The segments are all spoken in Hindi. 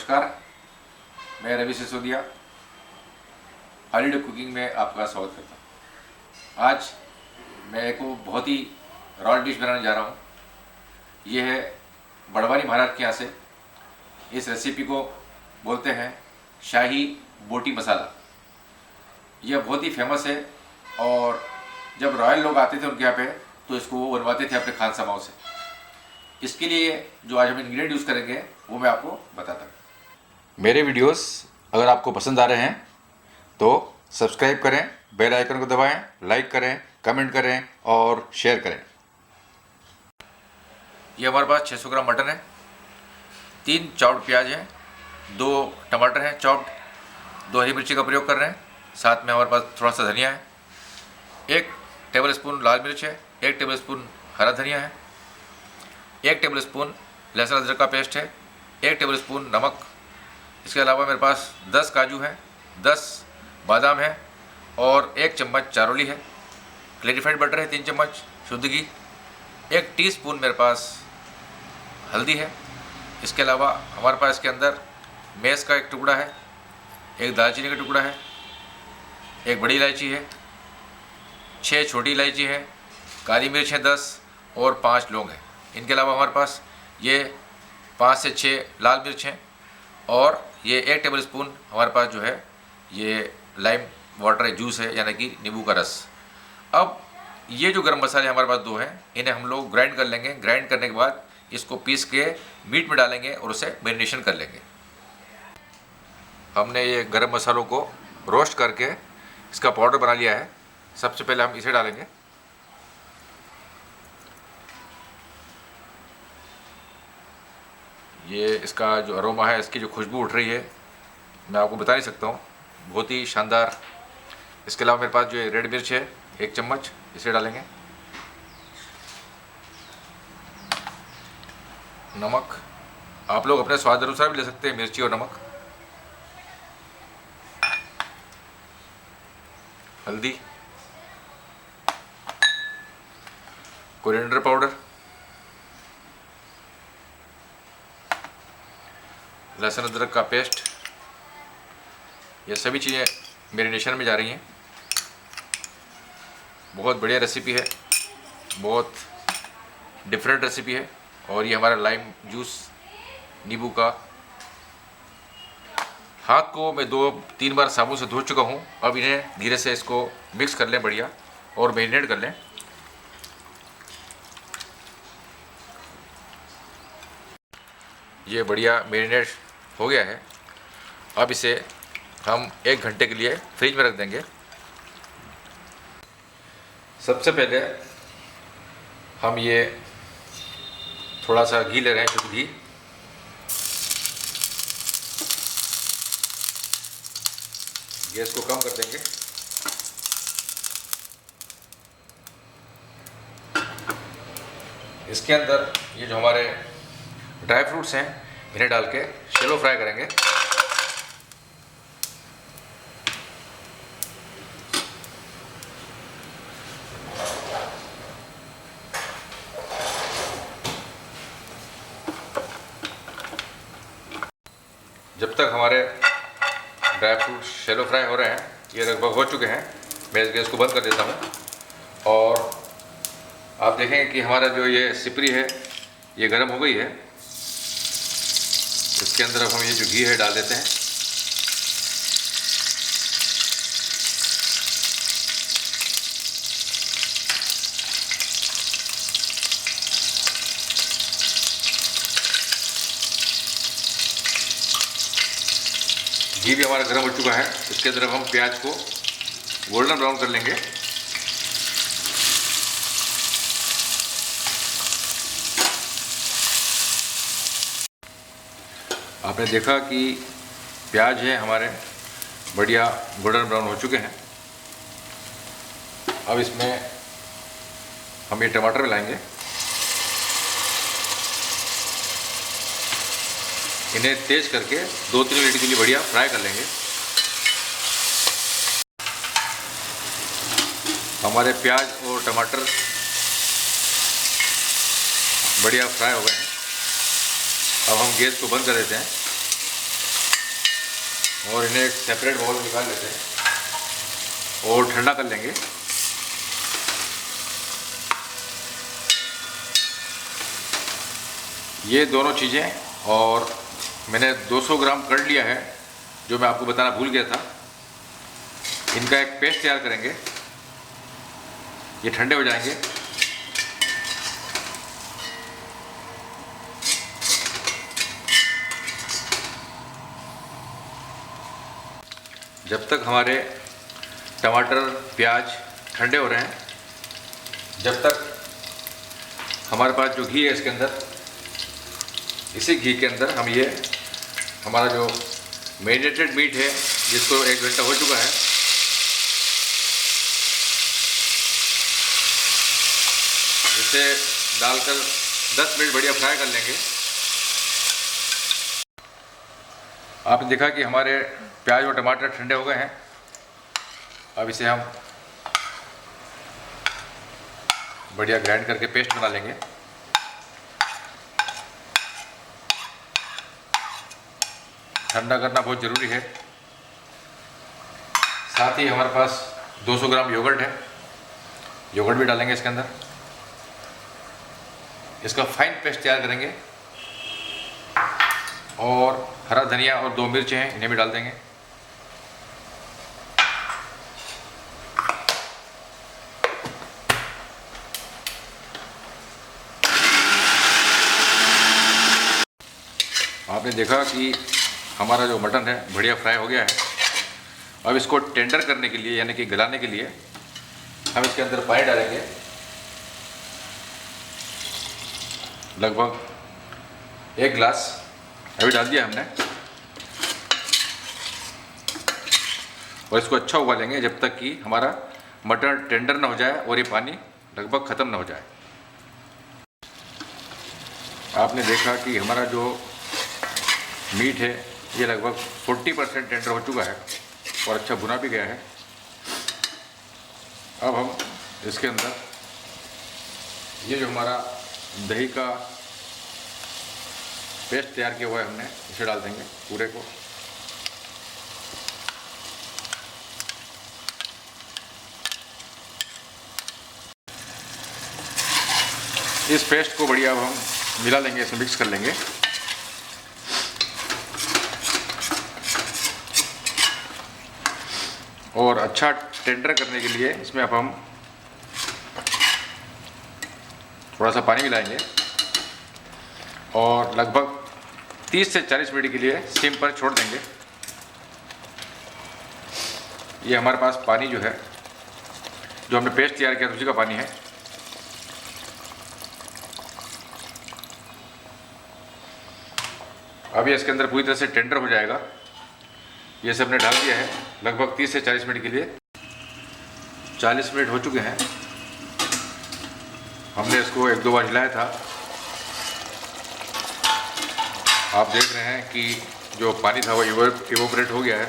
नमस्कार, मैं रवि सिसोदिया हॉलीडे कुकिंग में आपका स्वागत करता हूँ। आज मैं एक बहुत ही रॉयल डिश बनाने जा रहा हूँ। ये है बड़वानी महाराज के यहाँ से। इस रेसिपी को बोलते हैं शाही बोटी मसाला। यह बहुत ही फेमस है और जब रॉयल लोग आते थे उनके यहाँ पे तो इसको वो बनवाते थे अपने खान समाओं से। इसके लिए जो आज हम इंग्रेडिएंट यूज़ करेंगे वो मैं आपको बताता हूँ। मेरे वीडियोस अगर आपको पसंद आ रहे हैं तो सब्सक्राइब करें, बेल आइकन को दबाएं, लाइक करें, कमेंट करें और शेयर करें। ये हमारे पास 600 ग्राम मटन है, 3 चॉप्ड प्याज हैं, 2 टमाटर हैं चॉप्ड, 2 हरी मिर्ची का प्रयोग कर रहे हैं, साथ में हमारे पास थोड़ा सा धनिया है, 1 टेबलस्पून लाल मिर्च है, 1 टेबलस्पून हरा धनिया है, 1 टेबलस्पून लहसुन अदरक का पेस्ट है, 1 टेबलस्पून नमक। इसके अलावा मेरे पास 10 काजू हैं, 10 बादाम है और 1 चम्मच चारोली है। क्लैरिफाइड बटर है 3 चम्मच शुद्ध घी, 1 टीस्पून मेरे पास हल्दी है। इसके अलावा हमारे पास इसके अंदर मेस का 1 टुकड़ा है, 1 दालचीनी का टुकड़ा है, 1 बड़ी इलायची है, 6 छोटी इलायची है, काली मिर्च है 10 और 5 लौंग है। इनके अलावा हमारे पास ये 5 से 6 लाल मिर्च हैं और ये 1 टेबलस्पून हमारे पास जो है ये लाइम वाटर है, जूस है, यानी कि नींबू का रस। अब ये जो गरम मसाले हमारे पास 2 हैं, इन्हें हम लोग ग्राइंड कर लेंगे। ग्राइंड करने के बाद इसको पीस के मीट में डालेंगे और उसे मैरिनेशन कर लेंगे। हमने ये गरम मसालों को रोस्ट करके इसका पाउडर बना लिया है। सबसे पहले हम इसे डालेंगे। ये इसका जो अरोमा है, इसकी जो खुशबू उठ रही है, मैं आपको बता नहीं सकता हूँ, बहुत ही शानदार। इसके अलावा मेरे पास जो रेड मिर्च है 1 चम्मच, इसे डालेंगे। नमक आप लोग अपने स्वाद अनुसार भी ले सकते हैं, मिर्ची और नमक। हल्दी, कोरिएंडर पाउडर, लहसुन अदरक का पेस्ट। ये सभी चीज़ें मैरिनेशन में जा रही हैं। बहुत बढ़िया रेसिपी है, बहुत डिफरेंट रेसिपी है। और ये हमारा लाइम जूस, नींबू का। हाथ को मैं 2-3 बार साबुन से धो चुका हूँ। अब इन्हें धीरे से इसको मिक्स कर लें बढ़िया और मैरिनेट कर लें। ये बढ़िया मैरिनेट हो गया है। अब इसे हम 1 घंटे के लिए फ्रिज में रख देंगे। सबसे पहले हम ये थोड़ा सा घी ले रहे हैं, शुद्ध घी। गैस को कम कर देंगे। इसके अंदर ये जो हमारे ड्राई फ्रूट्स हैं, इन्हें डाल के शैलो फ्राई करेंगे। जब तक हमारे ड्राई फ्रूट शैलो फ्राई हो रहे हैं, ये लगभग हो चुके हैं, मैं इस गैस को बंद कर देता हूँ। और आप देखेंगे कि हमारा जो ये सिपरी है ये गर्म हो गई है। इसके अंदर अब हम ये जो घी है डाल देते हैं। घी भी हमारा गर्म हो चुका है। इसके अंदर अब हम प्याज को गोल्डन ब्राउन कर लेंगे। आपने देखा कि प्याज है हमारे बढ़िया गोल्डन ब्राउन हो चुके हैं। अब इसमें हम ये टमाटर मिलाएंगे। इन्हें तेज करके 2-3 मिनट के लिए बढ़िया फ्राई कर लेंगे। हमारे प्याज और टमाटर बढ़िया फ्राई हो गए हैं। अब हम गैस को बंद कर देते हैं। और इन्हें एक सेपरेट बाउल में निकाल लेते हैं और ठंडा कर लेंगे। ये दोनों चीज़ें, और मैंने 200 ग्राम कर्ड लिया है जो मैं आपको बताना भूल गया था। इनका एक पेस्ट तैयार करेंगे। ये ठंडे हो जाएंगे। जब तक हमारे टमाटर प्याज ठंडे हो रहे हैं, जब तक हमारे पास जो घी है इसके अंदर, इसी घी के अंदर हम ये हमारा जो मैरिनेटेड मीट है जिसको 1 घंटा हो चुका है, इसे डालकर 10 मिनट बढ़िया फ्राई कर लेंगे। आपने देखा कि हमारे प्याज और टमाटर ठंडे हो गए हैं। अब इसे हम बढ़िया ग्राइंड करके पेस्ट बना लेंगे। ठंडा करना बहुत ज़रूरी है। साथ ही हमारे पास 200 ग्राम योगर्ट है, योगर्ट भी डालेंगे इसके अंदर। इसका फाइन पेस्ट तैयार करेंगे। और हरा धनिया और 2 मिर्च हैं, इन्हें भी डाल देंगे। आपने देखा कि हमारा जो मटन है बढ़िया फ्राई हो गया है। अब इसको टेंडर करने के लिए, यानी कि गलाने के लिए, हम इसके अंदर पानी डालेंगे। लगभग 1 गिलास अभी डाल दिया हमने। और इसको अच्छा उबालेंगे जब तक कि हमारा मटन टेंडर ना हो जाए और ये पानी लगभग ख़त्म ना हो जाए। आपने देखा कि हमारा जो मीट है ये लगभग 40% टेंडर हो चुका है और अच्छा भुना भी गया है। अब हम इसके अंदर ये जो हमारा दही का पेस्ट तैयार किया हुआ है हमने, इसे डाल देंगे पूरे को। इस पेस्ट को बढ़िया अब हम मिला लेंगे, इसमें मिक्स कर लेंगे। और अच्छा टेंडर करने के लिए इसमें अब हम थोड़ा सा पानी मिलाएंगे और लगभग 30 से 40 मिनट के लिए सिम पर छोड़ देंगे। ये हमारे पास पानी जो है, जो हमने पेस्ट तैयार किया उसी का पानी है। अब ये इसके अंदर पूरी तरह से टेंडर हो जाएगा। ये सब हमने डाल दिया है लगभग 30 से 40 मिनट के लिए। 40 मिनट हो चुके हैं। हमने इसको 1-2 बार हिलाया था। आप देख रहे हैं कि जो पानी था वो इवोपरेट हो गया है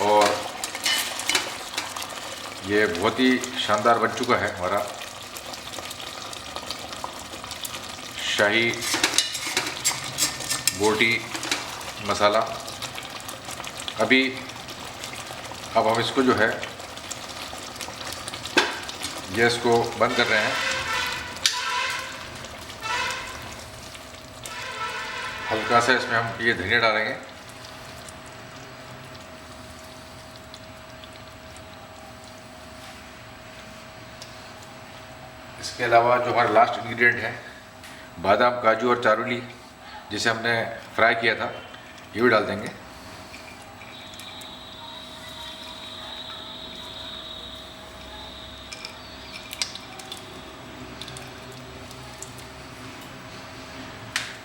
और ये बहुत ही शानदार बन चुका है हमारा शाही बोटी मसाला। अब हम इसको जो है गैस को बंद कर रहे हैं। हल्का सा इसमें हम ये धनिया डालेंगे। इसके अलावा जो हमारा लास्ट इंग्रेडिएंट है, बादाम, काजू और चारोली, जिसे हमने फ्राई किया था, ये भी डाल देंगे।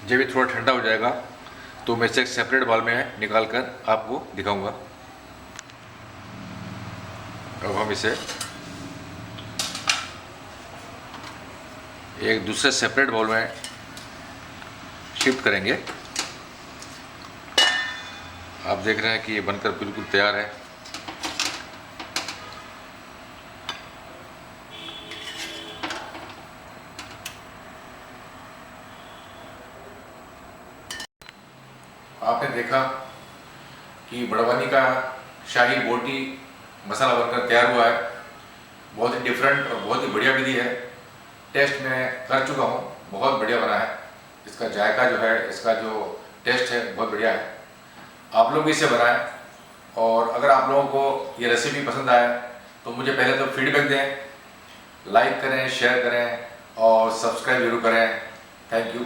जब भी थोड़ा ठंडा हो जाएगा तो मैं इसे एक सेपरेट बाउल में निकाल कर आपको दिखाऊंगा। अब हम इसे एक दूसरे सेपरेट बाउल में शिफ्ट करेंगे। आप देख रहे हैं कि ये बनकर बिल्कुल तैयार है। आपने देखा कि बड़वानी का शाही बोटी मसाला बनकर तैयार हुआ है। बहुत ही डिफरेंट और बहुत ही बढ़िया विधि है। टेस्ट मैं कर चुका हूँ, बहुत बढ़िया बना है। इसका जायका जो है, इसका जो टेस्ट है बहुत बढ़िया है। आप लोग इसे बनाएं और अगर आप लोगों को ये रेसिपी पसंद आए तो मुझे पहले तो फीडबैक दें, लाइक करें, शेयर करें और सब्सक्राइब जरूर करें। Thank you.